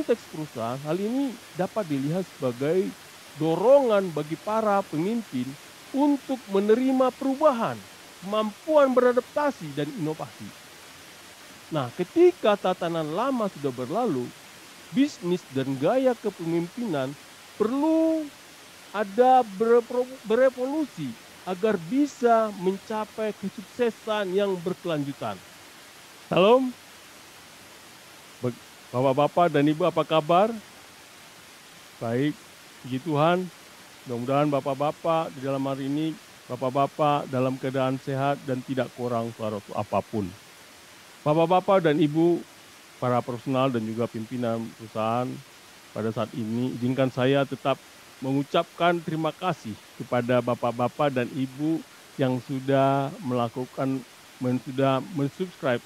konteks perusahaan, hal ini dapat dilihat sebagai dorongan bagi para pemimpin untuk menerima perubahan, kemampuan beradaptasi dan inovasi. Nah, ketika tatanan lama sudah berlalu, bisnis dan gaya kepemimpinan perlu ada berevolusi agar bisa mencapai kesuksesan yang berkelanjutan. Salam, Bapak-bapak dan Ibu, apa kabar? Baik, puji Tuhan. Mudah-mudahan bapak-bapak di dalam hari ini, bapak-bapak dalam keadaan sehat dan tidak kurang suatu apapun. Bapak-bapak dan Ibu, para profesional dan juga pimpinan perusahaan, pada saat ini izinkan saya tetap mengucapkan terima kasih kepada bapak-bapak dan ibu yang sudah sudah mensubscribe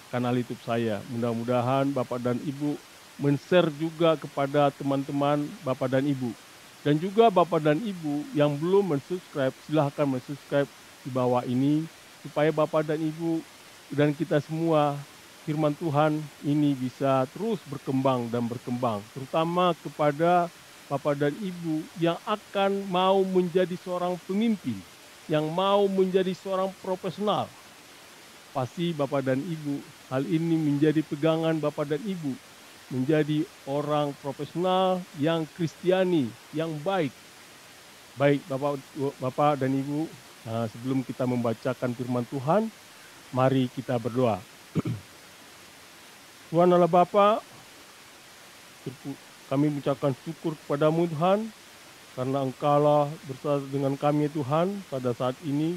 kanal YouTube saya. Mudah-mudahan bapak dan ibu men-share juga kepada teman-teman bapak dan ibu. Dan juga bapak dan ibu yang belum mensubscribe, silahkan mensubscribe di bawah ini supaya bapak dan ibu dan kita semua firman Tuhan ini bisa terus berkembang dan berkembang, terutama kepada bapak dan ibu yang akan mau menjadi seorang pemimpin, yang mau menjadi seorang profesional. Pasti bapak dan ibu, hal ini menjadi pegangan bapak dan ibu, menjadi orang profesional yang Kristiani, yang baik. Baik bapak dan ibu, sebelum kita membacakan firman Tuhan, mari kita berdoa. Tuhan Allah Bapa, kami mengucapkan syukur kepadamu Tuhan, karena Engkaulah bersama dengan kami Tuhan pada saat ini.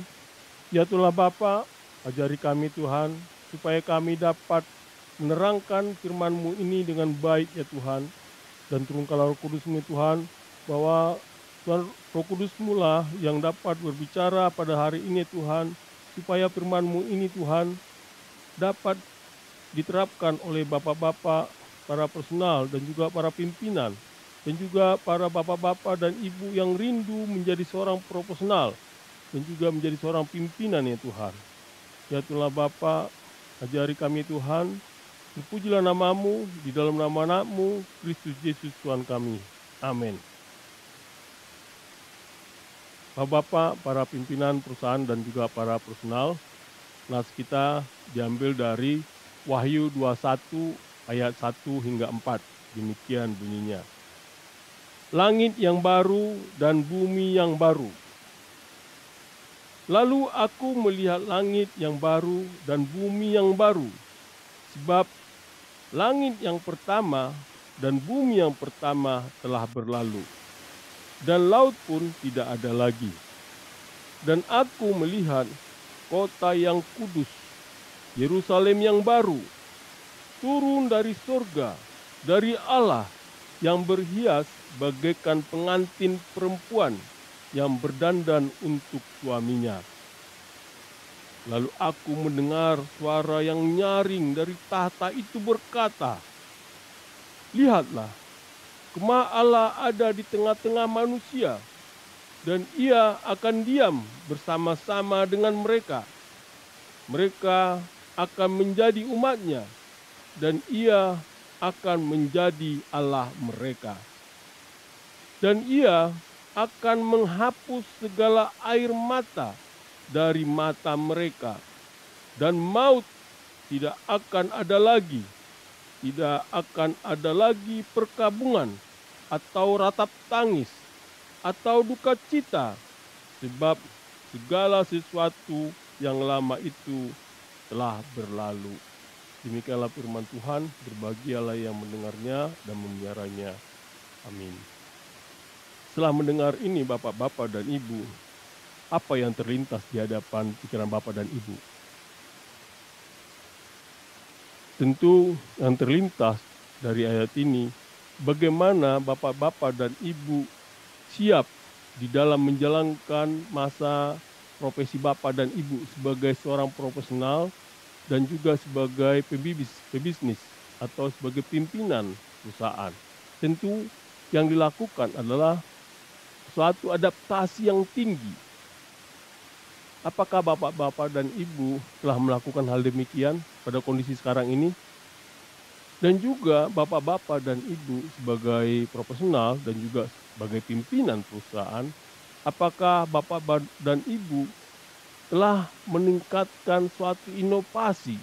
Ya Tuhan Bapa, ajari kami Tuhan, supaya kami dapat menerangkan firman-Mu ini dengan baik ya Tuhan. Dan turunkanlah Roh Kudus-Mu Tuhan, bahwa Tuhan Roh Kudus-Mu lah yang dapat berbicara pada hari ini Tuhan, supaya firman-Mu ini Tuhan dapat diterapkan oleh bapak-bapak, para personal dan juga para pimpinan, dan juga para bapak-bapak dan ibu yang rindu menjadi seorang profesional dan juga menjadi seorang pimpinan ya Tuhan. Ya Tuhan Bapa, ajari kami Tuhan, terpujilah nama-Mu di dalam nama anak-Mu, Kristus Yesus Tuhan kami. Amin. Bapak-bapak, para pimpinan perusahaan dan juga para personal, nas kita diambil dari Wahyu 21 ayat 1 hingga 4. Demikian bunyinya. Langit yang baru dan bumi yang baru. Lalu aku melihat langit yang baru dan bumi yang baru, sebab langit yang pertama dan bumi yang pertama telah berlalu, dan laut pun tidak ada lagi. Dan aku melihat kota yang kudus, Yerusalem yang baru, turun dari surga, dari Allah, yang berhias bagaikan pengantin perempuan yang berdandan untuk suaminya. Lalu aku mendengar suara yang nyaring dari tahta itu berkata, "Lihatlah, Kemah Allah ada di tengah-tengah manusia, dan Ia akan diam bersama-sama dengan mereka. Mereka akan menjadi umat-Nya, dan Ia akan menjadi Allah mereka. Dan Ia akan menghapus segala air mata dari mata mereka, dan maut tidak akan ada lagi. Tidak akan ada lagi perkabungan, atau ratap tangis, atau duka cita, sebab segala sesuatu yang lama itu telah berlalu." Demikianlah firman Tuhan, berbahagialah yang mendengarnya dan memeliharanya. Amin. Setelah mendengar ini bapak-bapak dan ibu, apa yang terlintas di hadapan pikiran bapak dan ibu? Tentu yang terlintas dari ayat ini, bagaimana bapak-bapak dan ibu siap di dalam menjalankan masa profesi bapak dan ibu sebagai seorang profesional dan juga sebagai pebisnis atau sebagai pimpinan perusahaan. Tentu yang dilakukan adalah suatu adaptasi yang tinggi. Apakah bapak-bapak dan ibu telah melakukan hal demikian pada kondisi sekarang ini? Dan juga bapak-bapak dan ibu sebagai profesional dan juga sebagai pimpinan perusahaan, apakah dan ibu telah meningkatkan suatu inovasi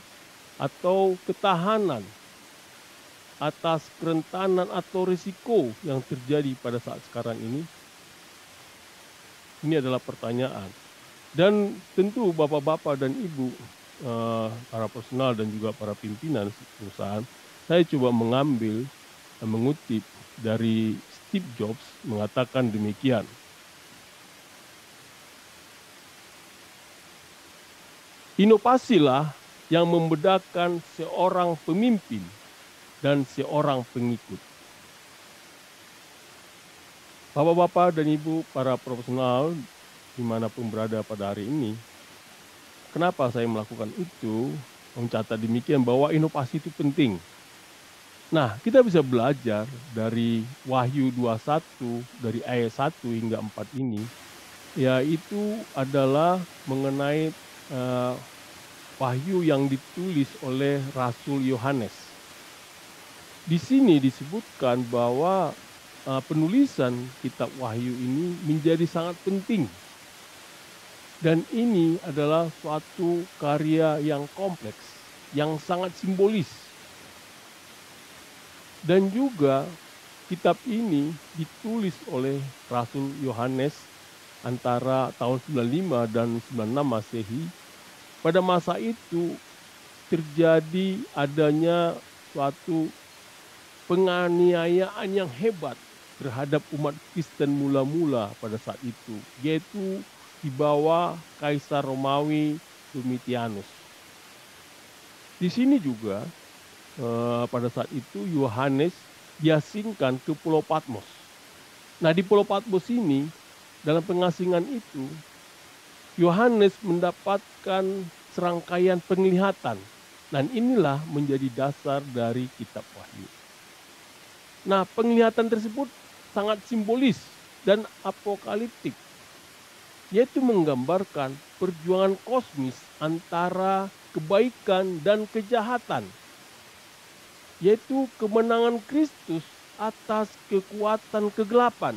atau ketahanan atas kerentanan atau risiko yang terjadi pada saat sekarang ini? Ini adalah pertanyaan. Dan tentu bapak-bapak dan ibu, para personal dan juga para pimpinan perusahaan, saya coba mengambil dan mengutip dari Steve Jobs mengatakan demikian, inovasilah yang membedakan seorang pemimpin dan seorang pengikut. Bapak-bapak dan ibu para profesional dimanapun berada pada hari ini, kenapa saya melakukan itu? Mencatat demikian bahwa inovasi itu penting. Nah, kita bisa belajar dari Wahyu 21 dari ayat 1 hingga 4 ini, yaitu adalah mengenai wahyu yang ditulis oleh Rasul Yohanes. Di sini disebutkan bahwa penulisan kitab Wahyu ini menjadi sangat penting. Dan ini adalah suatu karya yang kompleks, yang sangat simbolis. Dan juga kitab ini ditulis oleh Rasul Yohanes antara tahun 95 dan 96 Masehi. Pada masa itu terjadi adanya suatu penganiayaan yang hebat terhadap umat Kristen mula-mula pada saat itu, yaitu di bawah Kaisar Romawi Domitianus. Di sini juga pada saat itu Yohanes diasingkan ke Pulau Patmos. Nah, di Pulau Patmos ini, dalam pengasingan itu, Yohanes mendapatkan serangkaian penglihatan. Dan inilah menjadi dasar dari kitab Wahyu. Nah, penglihatan tersebut sangat simbolis dan apokaliptik, yaitu menggambarkan perjuangan kosmis antara kebaikan dan kejahatan, yaitu kemenangan Kristus atas kekuatan kegelapan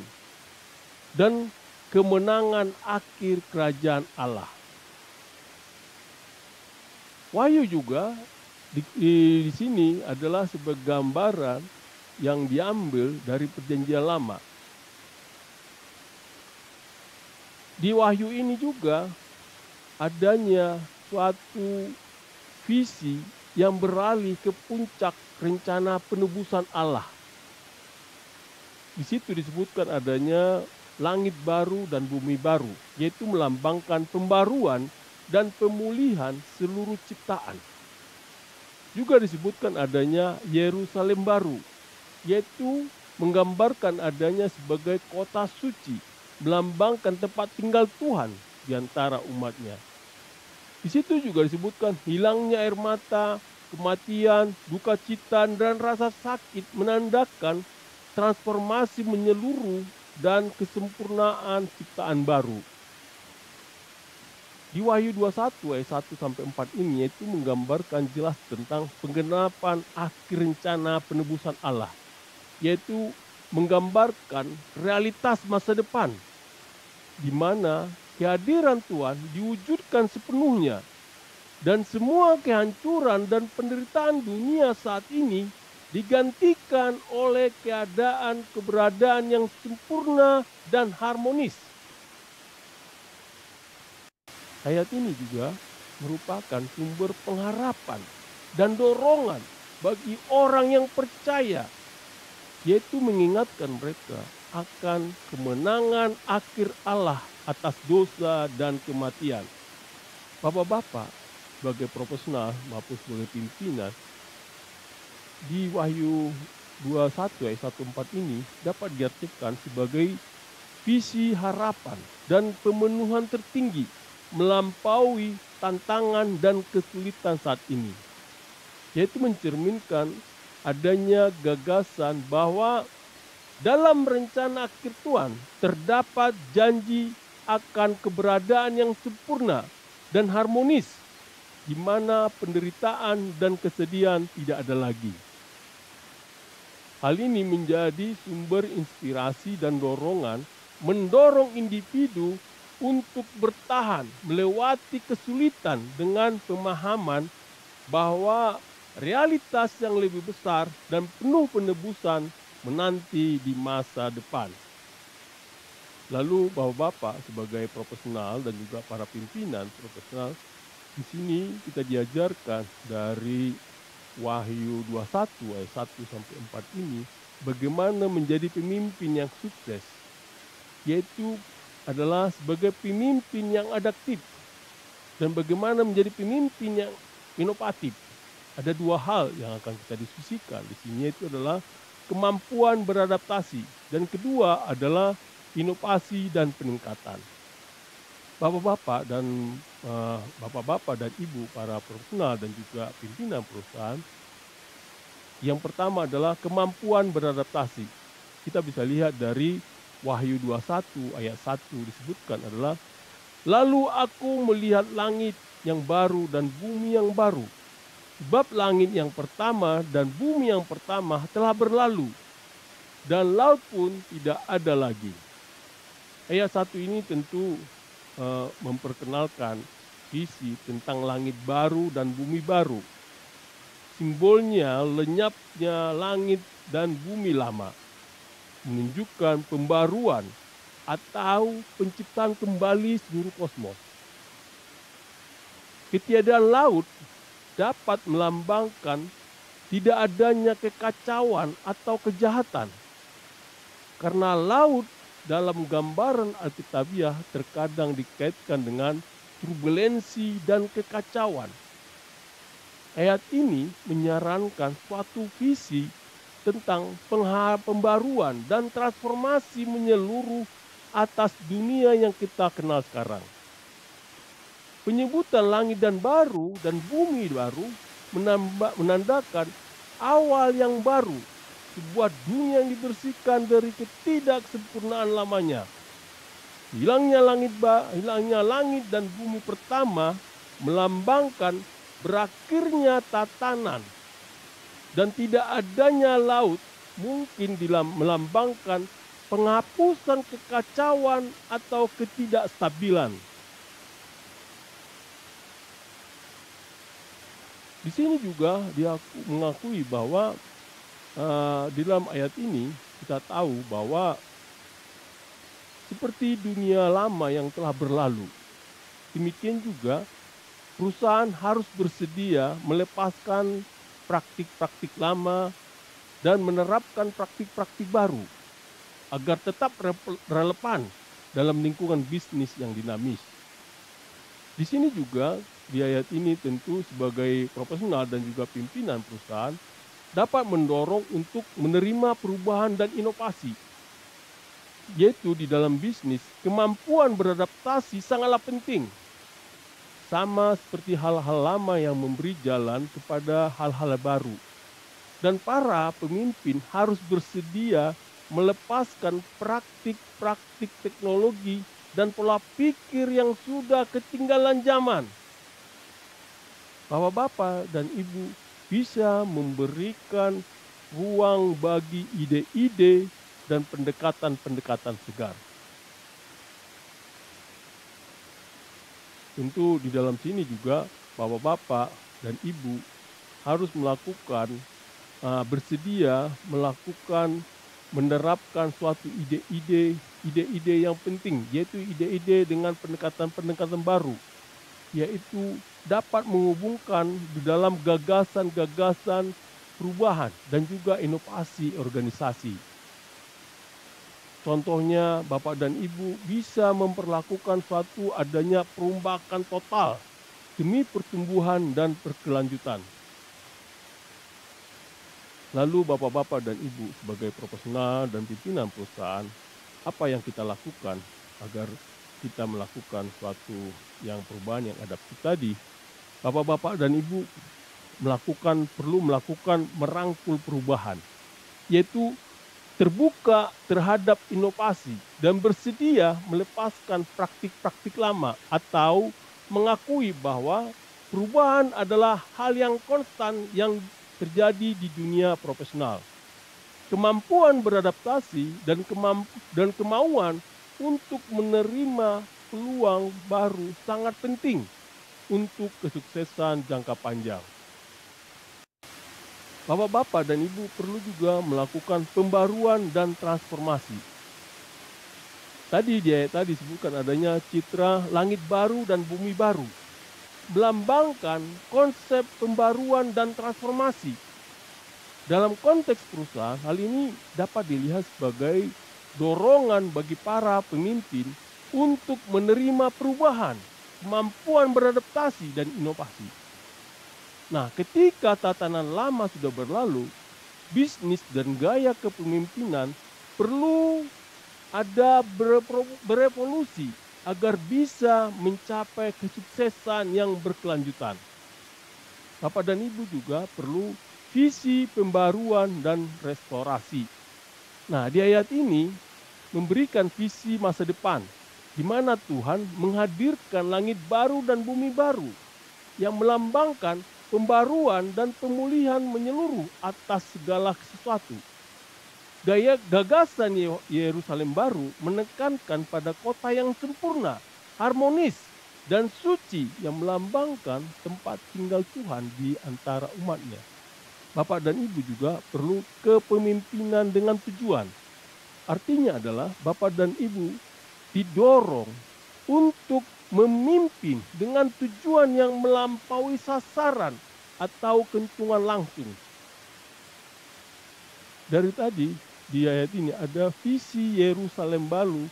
dan kemenangan akhir kerajaan Allah. Wahyu juga di sini adalah sebagai gambaran yang diambil dari Perjanjian Lama. Di Wahyu ini juga adanya suatu visi yang beralih ke puncak rencana penebusan Allah. Di situ disebutkan adanya langit baru dan bumi baru, yaitu melambangkan pembaruan dan pemulihan seluruh ciptaan. Juga disebutkan adanya Yerusalem baru, yaitu menggambarkan adanya sebagai kota suci, melambangkan tempat tinggal Tuhan di antara umatnya. Di situ juga disebutkan hilangnya air mata, kematian, duka cita, dan rasa sakit menandakan transformasi menyeluruh dan kesempurnaan ciptaan baru. Di Wahyu 21 ayat 1-4 ini yaitu menggambarkan jelas tentang penggenapan akhir rencana penebusan Allah, yaitu menggambarkan realitas masa depan di mana kehadiran Tuhan diwujudkan sepenuhnya dan semua kehancuran dan penderitaan dunia saat ini digantikan oleh keberadaan yang sempurna dan harmonis. Ayat ini juga merupakan sumber pengharapan dan dorongan bagi orang yang percaya, yaitu mengingatkan mereka akan kemenangan akhir Allah atas dosa dan kematian. Bapak-bapak sebagai profesional maupun sebagai pimpinan, di Wahyu 21 ayat 1-4 ini dapat diartikan sebagai visi harapan dan pemenuhan tertinggi melampaui tantangan dan kesulitan saat ini, yaitu mencerminkan adanya gagasan bahwa dalam rencana akhir Tuhan terdapat janji akan keberadaan yang sempurna dan harmonis, di mana penderitaan dan kesedihan tidak ada lagi. Hal ini menjadi sumber inspirasi dan dorongan mendorong individu untuk bertahan melewati kesulitan dengan pemahaman bahwa realitas yang lebih besar dan penuh penebusan menanti di masa depan. Lalu Bapak-bapak sebagai profesional dan juga para pimpinan profesional, di sini kita diajarkan dari Wahyu 21 ayat 1 sampai 4 ini bagaimana menjadi pemimpin yang sukses, yaitu adalah sebagai pemimpin yang adaptif dan bagaimana menjadi pemimpin yang inovatif. Ada dua hal yang akan kita diskusikan di sini, yaitu adalah kemampuan beradaptasi dan kedua adalah inovasi dan peningkatan. Bapak-bapak dan bapak-bapak dan ibu para profesional dan juga pimpinan perusahaan, yang pertama adalah kemampuan beradaptasi. Kita bisa lihat dari Wahyu 21 ayat 1 disebutkan adalah, lalu aku melihat langit yang baru dan bumi yang baru. Sebab langit yang pertama dan bumi yang pertama telah berlalu, dan laut pun tidak ada lagi. Ayat 1 ini tentu memperkenalkan visi tentang langit baru dan bumi baru. Simbolnya lenyapnya langit dan bumi lama, menunjukkan pembaruan atau penciptaan kembali seluruh kosmos. Ketiadaan laut dapat melambangkan tidak adanya kekacauan atau kejahatan. Karena laut dalam gambaran Alkitabiah terkadang dikaitkan dengan turbulensi dan kekacauan. Ayat ini menyarankan suatu visi tentang pembaruan dan transformasi menyeluruh atas dunia yang kita kenal sekarang. Penyebutan langit dan baru dan bumi baru menandakan awal yang baru, sebuah dunia yang dibersihkan dari ketidaksempurnaan lamanya. Hilangnya langit dan bumi pertama melambangkan berakhirnya tatanan, dan tidak adanya laut mungkin melambangkan penghapusan kekacauan atau ketidakstabilan. Di sini juga dia mengakui bahwa di dalam ayat ini kita tahu bahwa seperti dunia lama yang telah berlalu, demikian juga perusahaan harus bersedia melepaskan praktik-praktik lama dan menerapkan praktik-praktik baru agar tetap relevan dalam lingkungan bisnis yang dinamis. Di sini juga di ayat ini tentu sebagai profesional dan juga pimpinan perusahaan dapat mendorong untuk menerima perubahan dan inovasi. Yaitu di dalam bisnis, kemampuan beradaptasi sangatlah penting. Sama seperti hal-hal lama yang memberi jalan kepada hal-hal baru. Dan para pemimpin harus bersedia melepaskan praktik-praktik teknologi dan pola pikir yang sudah ketinggalan zaman. Bapak-bapak dan ibu bisa memberikan ruang bagi ide-ide dan pendekatan-pendekatan segar. Tentu di dalam sini juga bapak-bapak dan ibu harus bersedia melakukan, menerapkan suatu ide-ide yang penting, yaitu ide-ide dengan pendekatan-pendekatan baru, yaitu dapat menghubungkan di dalam gagasan-gagasan perubahan dan juga inovasi organisasi. Contohnya, Bapak dan Ibu bisa memperlakukan suatu adanya perombakan total demi pertumbuhan dan berkelanjutan. Lalu Bapak-bapak dan Ibu sebagai profesional dan pimpinan perusahaan, apa yang kita lakukan agar kita melakukan suatu yang perubahan yang adaptif tadi? Bapak-bapak dan Ibu perlu melakukan merangkul perubahan, yaitu terbuka terhadap inovasi dan bersedia melepaskan praktik-praktik lama atau mengakui bahwa perubahan adalah hal yang konstan yang terjadi di dunia profesional. Kemampuan beradaptasi dan kemauan untuk menerima peluang baru sangat penting untuk kesuksesan jangka panjang. Bapak-bapak dan ibu perlu juga melakukan pembaruan dan transformasi. Tadi disebutkan adanya citra langit baru dan bumi baru, melambangkan konsep pembaruan dan transformasi. Dalam konteks perusahaan, hal ini dapat dilihat sebagai dorongan bagi para pemimpin untuk menerima perubahan, kemampuan beradaptasi, dan inovasi. Nah, ketika tatanan lama sudah berlalu, bisnis dan gaya kepemimpinan perlu ada berevolusi agar bisa mencapai kesuksesan yang berkelanjutan. Bapak dan Ibu juga perlu visi pembaruan dan restorasi. Nah, di ayat ini memberikan visi masa depan, di mana Tuhan menghadirkan langit baru dan bumi baru yang melambangkan pembaruan dan pemulihan menyeluruh atas segala sesuatu. Gagasan Yerusalem baru menekankan pada kota yang sempurna, harmonis, dan suci yang melambangkan tempat tinggal Tuhan di antara umatnya. Bapak dan Ibu juga perlu kepemimpinan dengan tujuan. Artinya adalah Bapak dan Ibu didorong untuk memimpin dengan tujuan yang melampaui sasaran atau keuntungan langsung. Dari tadi di ayat ini ada visi Yerusalem baru,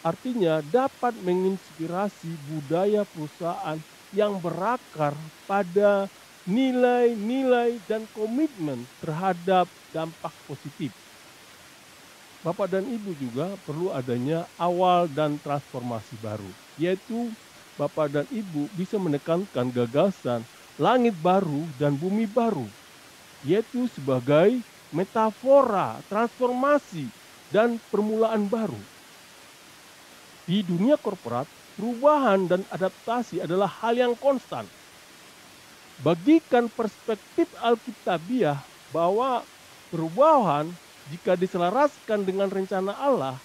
artinya dapat menginspirasi budaya perusahaan yang berakar pada nilai-nilai dan komitmen terhadap dampak positif. Bapak dan Ibu juga perlu adanya awal dan transformasi baru, yaitu Bapak dan Ibu bisa menekankan gagasan langit baru dan bumi baru, yaitu sebagai metafora transformasi dan permulaan baru. Di dunia korporat, perubahan dan adaptasi adalah hal yang konstan. Bagikan perspektif Alkitabiah bahwa perubahan jika diselaraskan dengan rencana Allah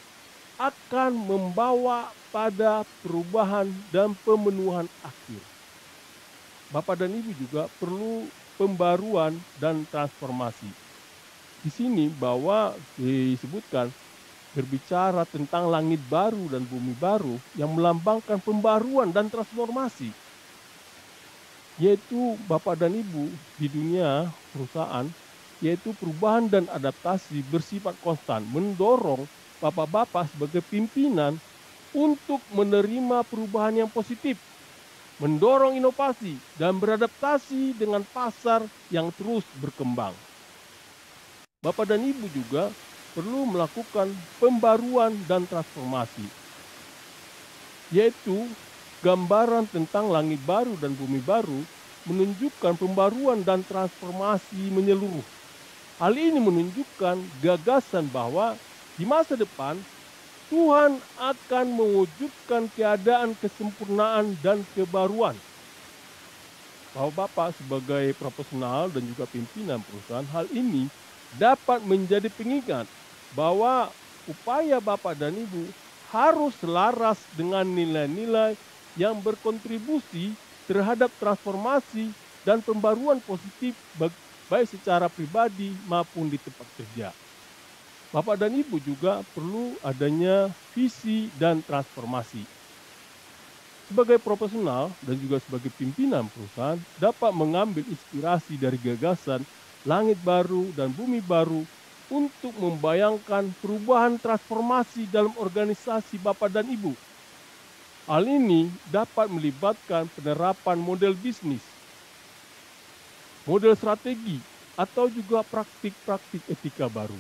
akan membawa pada perubahan dan pemenuhan akhir. Bapak dan Ibu juga perlu pembaruan dan transformasi. Di sini bahwa disebutkan berbicara tentang langit baru dan bumi baru yang melambangkan pembaruan dan transformasi. Yaitu Bapak dan Ibu di dunia perusahaan, yaitu perubahan dan adaptasi bersifat konstan, mendorong Bapak-bapak sebagai pimpinan untuk menerima perubahan yang positif, mendorong inovasi dan beradaptasi dengan pasar yang terus berkembang. Bapak dan Ibu juga perlu melakukan pembaruan dan transformasi, yaitu gambaran tentang langit baru dan bumi baru menunjukkan pembaruan dan transformasi menyeluruh. Hal ini menunjukkan gagasan bahwa di masa depan Tuhan akan mewujudkan keadaan kesempurnaan dan kebaruan. Bapak-bapak sebagai profesional dan juga pimpinan perusahaan, hal ini dapat menjadi pengingat bahwa upaya Bapak dan Ibu harus selaras dengan nilai-nilai yang berkontribusi terhadap transformasi dan pembaruan positif baik secara pribadi maupun di tempat kerja. Bapak dan Ibu juga perlu adanya visi dan transformasi. Sebagai profesional dan juga sebagai pimpinan perusahaan dapat mengambil inspirasi dari gagasan langit baru dan bumi baru untuk membayangkan perubahan transformasi dalam organisasi Bapak dan Ibu. Hal ini dapat melibatkan penerapan model bisnis, model strategi, atau juga praktik-praktik etika baru.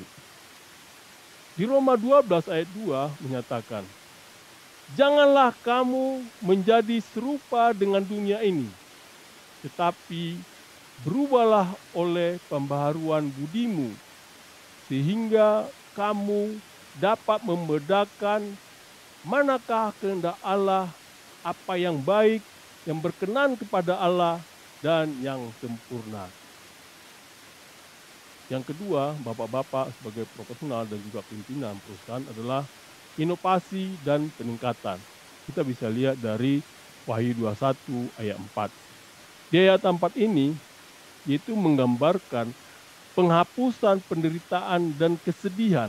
Di Roma 12 ayat 2 menyatakan, "Janganlah kamu menjadi serupa dengan dunia ini, tetapi berubahlah oleh pembaharuan budimu, sehingga kamu dapat membedakan manakah kehendak Allah, apa yang baik, yang berkenan kepada Allah, dan yang sempurna." Yang kedua, bapak-bapak sebagai profesional dan juga pimpinan perusahaan adalah inovasi dan peningkatan. Kita bisa lihat dari Wahyu 21 ayat 4. Di ayat 4 ini, yaitu menggambarkan penghapusan penderitaan dan kesedihan,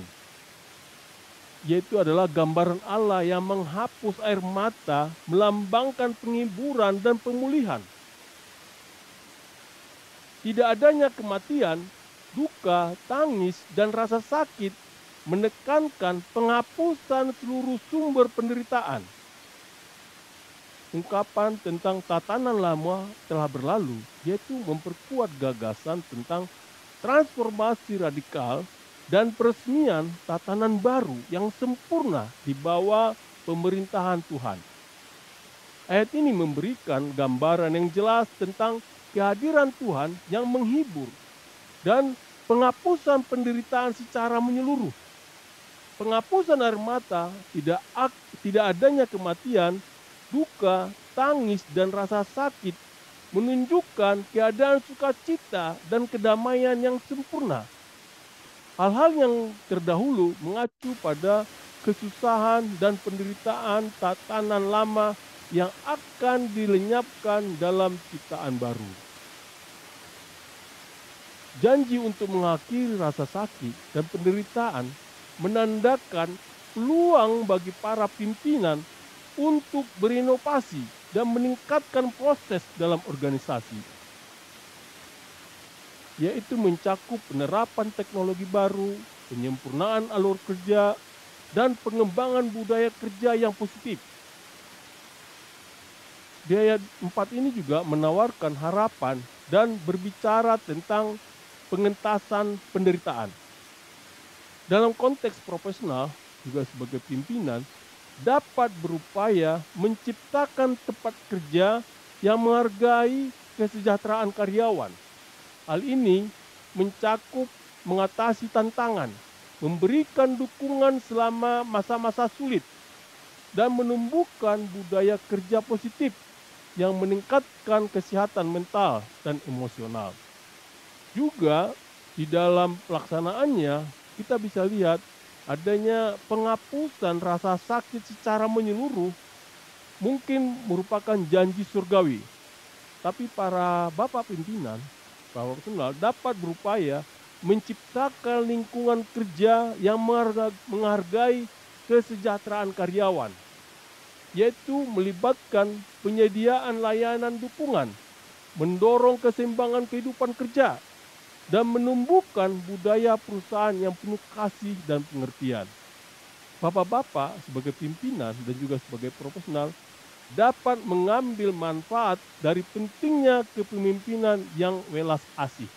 yaitu adalah gambaran Allah yang menghapus air mata, melambangkan penghiburan dan pemulihan. Tidak adanya kematian, duka, tangis, dan rasa sakit menekankan penghapusan seluruh sumber penderitaan. Ungkapan tentang tatanan lama telah berlalu, yaitu memperkuat gagasan tentang transformasi radikal dan peresmian tatanan baru yang sempurna di bawah pemerintahan Tuhan. Ayat ini memberikan gambaran yang jelas tentang kehadiran Tuhan yang menghibur dan penghapusan penderitaan secara menyeluruh. Penghapusan air mata, tidak adanya kematian, duka, tangis, dan rasa sakit menunjukkan keadaan sukacita dan kedamaian yang sempurna. Hal-hal yang terdahulu mengacu pada kesusahan dan penderitaan tatanan lama yang akan dilenyapkan dalam ciptaan baru. Janji untuk mengakhiri rasa sakit dan penderitaan menandakan peluang bagi para pimpinan untuk berinovasi dan meningkatkan proses dalam organisasi, yaitu mencakup penerapan teknologi baru, penyempurnaan alur kerja, dan pengembangan budaya kerja yang positif. Di ayat 4 ini juga menawarkan harapan dan berbicara tentang pengentasan penderitaan. Dalam konteks profesional, juga sebagai pimpinan, dapat berupaya menciptakan tempat kerja yang menghargai kesejahteraan karyawan. Hal ini mencakup mengatasi tantangan, memberikan dukungan selama masa-masa sulit, dan menumbuhkan budaya kerja positif yang meningkatkan kesehatan mental dan emosional. Juga di dalam pelaksanaannya kita bisa lihat adanya penghapusan rasa sakit secara menyeluruh mungkin merupakan janji surgawi. Tapi para bapak pimpinan, para profesional dapat berupaya menciptakan lingkungan kerja yang menghargai kesejahteraan karyawan, yaitu melibatkan penyediaan layanan dukungan, mendorong keseimbangan kehidupan kerja, dan menumbuhkan budaya perusahaan yang penuh kasih dan pengertian. Bapak-bapak sebagai pimpinan dan juga sebagai profesional dapat mengambil manfaat dari pentingnya kepemimpinan yang welas asih,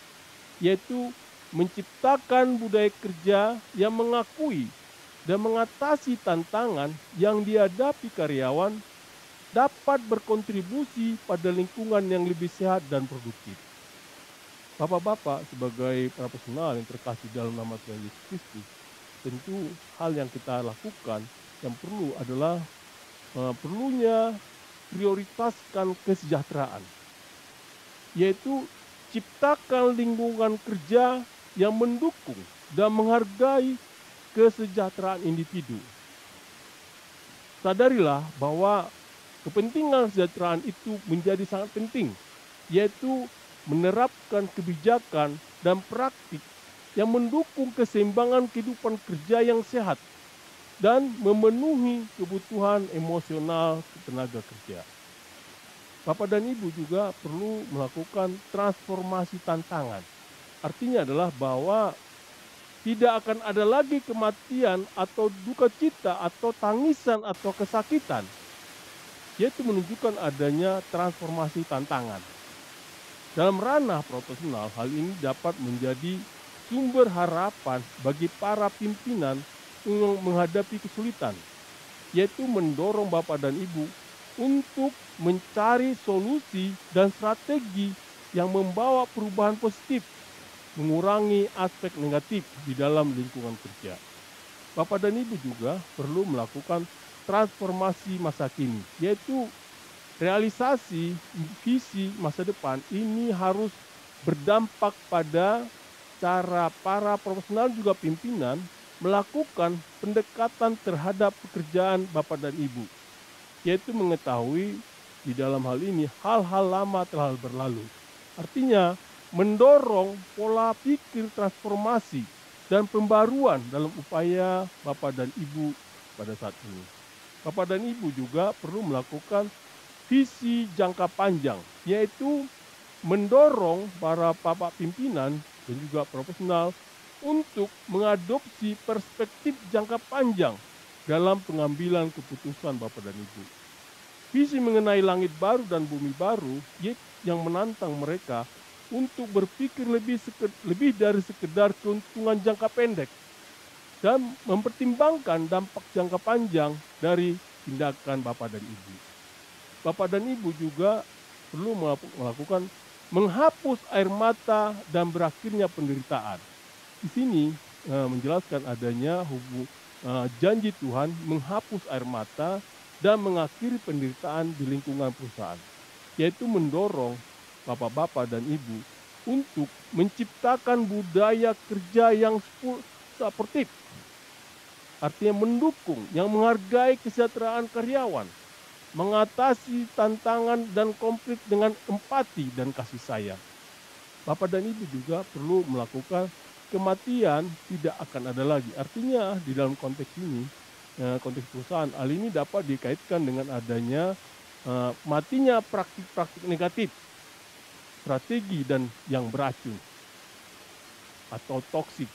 yaitu menciptakan budaya kerja yang mengakui dan mengatasi tantangan yang dihadapi karyawan, dapat berkontribusi pada lingkungan yang lebih sehat dan produktif. Bapak-bapak sebagai profesional yang terkasih dalam nama Tuhan Yesus Kristus, tentu hal yang kita lakukan yang perlu adalah perlunya prioritaskan kesejahteraan, yaitu ciptakan lingkungan kerja yang mendukung dan menghargai kesejahteraan individu. Sadarilah bahwa kepentingan kesejahteraan itu menjadi sangat penting, yaitu menerapkan kebijakan dan praktik yang mendukung keseimbangan kehidupan kerja yang sehat dan memenuhi kebutuhan emosional tenaga kerja. Bapak dan Ibu juga perlu melakukan transformasi tantangan. Artinya adalah bahwa tidak akan ada lagi kematian atau duka cita atau tangisan atau kesakitan, yaitu menunjukkan adanya transformasi tantangan. Dalam ranah profesional, hal ini dapat menjadi sumber harapan bagi para pimpinan untuk menghadapi kesulitan, yaitu mendorong Bapak dan Ibu untuk mencari solusi dan strategi yang membawa perubahan positif, mengurangi aspek negatif di dalam lingkungan kerja. Bapak dan Ibu juga perlu melakukan transformasi masa kini, yaitu realisasi visi masa depan ini harus berdampak pada cara para profesional juga pimpinan melakukan pendekatan terhadap pekerjaan Bapak dan Ibu, yaitu mengetahui di dalam hal ini hal-hal lama telah berlalu. Artinya mendorong pola pikir transformasi dan pembaruan dalam upaya Bapak dan Ibu pada saat ini. Bapak dan Ibu juga perlu melakukan visi jangka panjang, yaitu mendorong para bapak pimpinan dan juga profesional untuk mengadopsi perspektif jangka panjang dalam pengambilan keputusan Bapak dan Ibu. Visi mengenai langit baru dan bumi baru yang menantang mereka untuk berpikir lebih dari sekedar keuntungan jangka pendek dan mempertimbangkan dampak jangka panjang dari tindakan Bapak dan Ibu. Bapak dan Ibu juga perlu melakukan menghapus air mata dan berakhirnya penderitaan. Di sini menjelaskan adanya janji Tuhan menghapus air mata dan mengakhiri penderitaan di lingkungan perusahaan, yaitu mendorong bapak-bapak dan ibu untuk menciptakan budaya kerja yang sportif, artinya mendukung, yang menghargai kesejahteraan karyawan, mengatasi tantangan dan konflik dengan empati dan kasih sayang. Bapak dan Ibu juga perlu melakukan kematian tidak akan ada lagi. Artinya di dalam konteks ini, konteks perusahaan, hal ini dapat dikaitkan dengan adanya matinya praktik-praktik negatif, strategi dan yang beracun atau toksik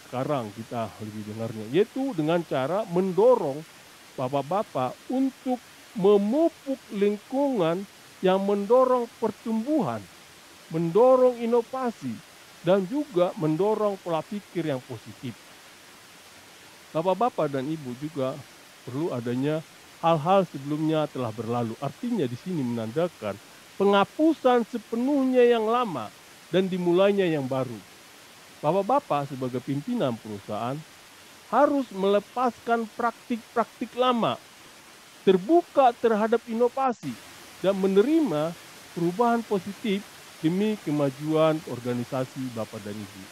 sekarang kita lebih dengarnya, yaitu dengan cara mendorong bapak-bapak untuk memupuk lingkungan yang mendorong pertumbuhan, mendorong inovasi, dan juga mendorong pola pikir yang positif. Bapak-bapak dan ibu juga perlu adanya hal-hal sebelumnya telah berlalu. Artinya di sini menandakan penghapusan sepenuhnya yang lama dan dimulainya yang baru. Bapak-bapak sebagai pimpinan perusahaan harus melepaskan praktik-praktik lama, terbuka terhadap inovasi, dan menerima perubahan positif demi kemajuan organisasi Bapak dan Ibu.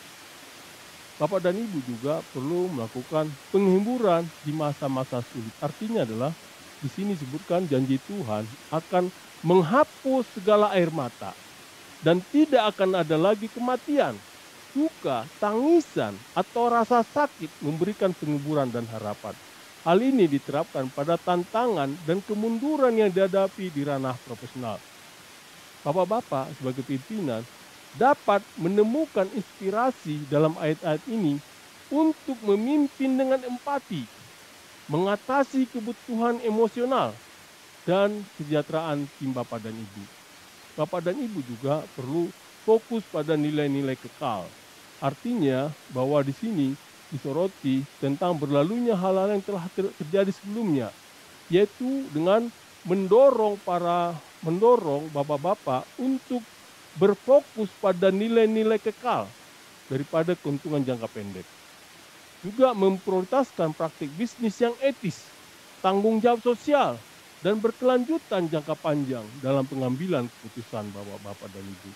Bapak dan Ibu juga perlu melakukan penghiburan di masa-masa sulit. Artinya adalah di sini disebutkan janji Tuhan akan menghapus segala air mata dan tidak akan ada lagi kematian, duka, tangisan, atau rasa sakit, memberikan penghiburan dan harapan. Hal ini diterapkan pada tantangan dan kemunduran yang dihadapi di ranah profesional. Bapak-bapak sebagai pimpinan dapat menemukan inspirasi dalam ayat-ayat ini untuk memimpin dengan empati, mengatasi kebutuhan emosional, dan kesejahteraan tim Bapak dan Ibu. Bapak dan Ibu juga perlu fokus pada nilai-nilai kekal. Artinya bahwa di sini disoroti tentang berlalunya hal-hal yang telah terjadi sebelumnya, yaitu dengan mendorong bapak-bapak untuk berfokus pada nilai-nilai kekal daripada keuntungan jangka pendek. Juga memprioritaskan praktik bisnis yang etis, tanggung jawab sosial, dan berkelanjutan jangka panjang dalam pengambilan keputusan bapak-bapak dan ibu.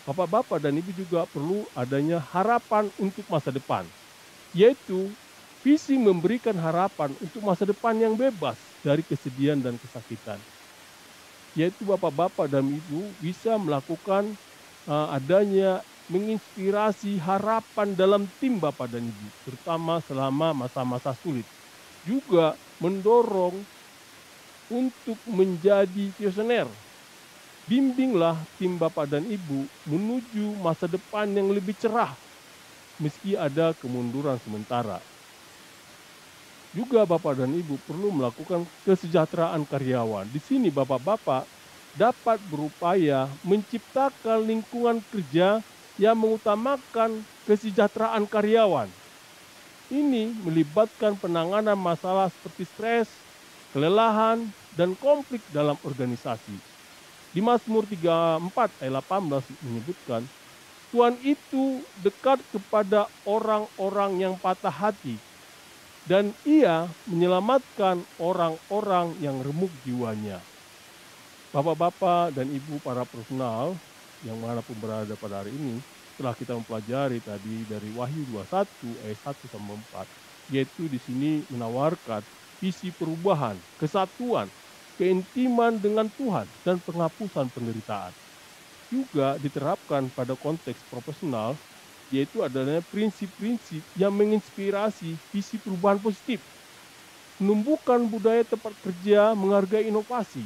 Bapak-bapak dan ibu juga perlu adanya harapan untuk masa depan, yaitu visi memberikan harapan untuk masa depan yang bebas dari kesedihan dan kesakitan. Yaitu bapak-bapak dan ibu bisa melakukan adanya menginspirasi harapan dalam tim bapak dan ibu, terutama selama masa-masa sulit. Juga mendorong untuk menjadi visioner. Bimbinglah tim bapak dan ibu menuju masa depan yang lebih cerah, meski ada kemunduran sementara. Juga bapak dan ibu perlu melakukan kesejahteraan karyawan. Di sini bapak-bapak dapat berupaya menciptakan lingkungan kerja yang mengutamakan kesejahteraan karyawan. Ini melibatkan penanganan masalah seperti stres, kelelahan, dan konflik dalam organisasi. Di Mazmur 34 ayat 18 menyebutkan, Tuhan itu dekat kepada orang-orang yang patah hati, dan ia menyelamatkan orang-orang yang remuk jiwanya. Bapak-bapak dan ibu para profesional yang manapun berada pada hari ini, setelah kita mempelajari tadi dari Wahyu 21 ayat 1 sampai 4, yaitu di sini menawarkan visi perubahan, kesatuan, keintiman dengan Tuhan, dan penghapusan penderitaan. Juga diterapkan pada konteks profesional, yaitu adanya prinsip-prinsip yang menginspirasi visi perubahan positif, menumbuhkan budaya tempat kerja, menghargai inovasi,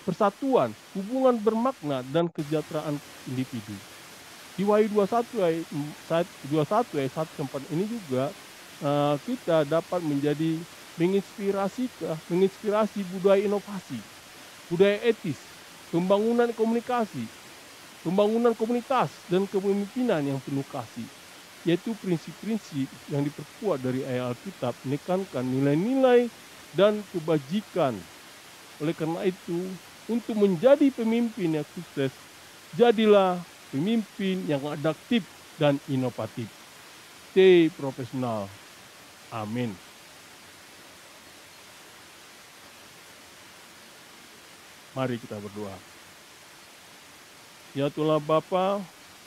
persatuan, hubungan bermakna, dan kesejahteraan individu. Di Wahyu 21 ayat 1 sampai 4 ini juga kita dapat menjadi menginspirasi budaya inovasi, budaya etis, pembangunan komunikasi, pembangunan komunitas, dan kepemimpinan yang penuh kasih, yaitu prinsip-prinsip yang diperkuat dari ayat Alkitab menekankan nilai-nilai dan kebajikan. Oleh karena itu, untuk menjadi pemimpin yang sukses, jadilah pemimpin yang adaptif dan inovatif. Stay profesional. Amin. Mari kita berdoa. Ya Tuhan Bapa,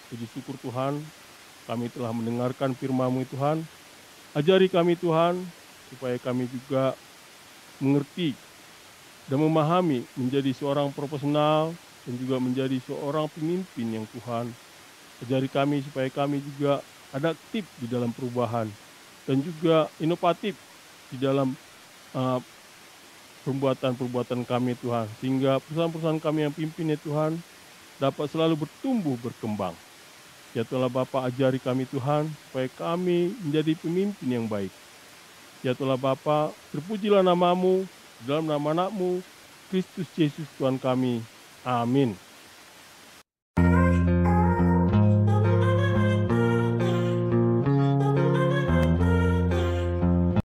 puji syukur Tuhan, kami telah mendengarkan firman-Mu Tuhan. Ajari kami Tuhan, supaya kami juga mengerti dan memahami menjadi seorang profesional dan juga menjadi seorang pemimpin yang Tuhan. Ajari kami supaya kami juga adaptif di dalam perubahan dan juga inovatif di dalam perbuatan-perbuatan kami Tuhan, sehingga perusahaan-perusahaan kami yang pimpin ya Tuhan dapat selalu bertumbuh berkembang. Ya Tuhan Bapa, ajari kami Tuhan supaya kami menjadi pemimpin yang baik. Ya Tuhan Bapa, terpujilah nama-Mu dalam nama anak-Mu Kristus Yesus Tuhan kami. Amin.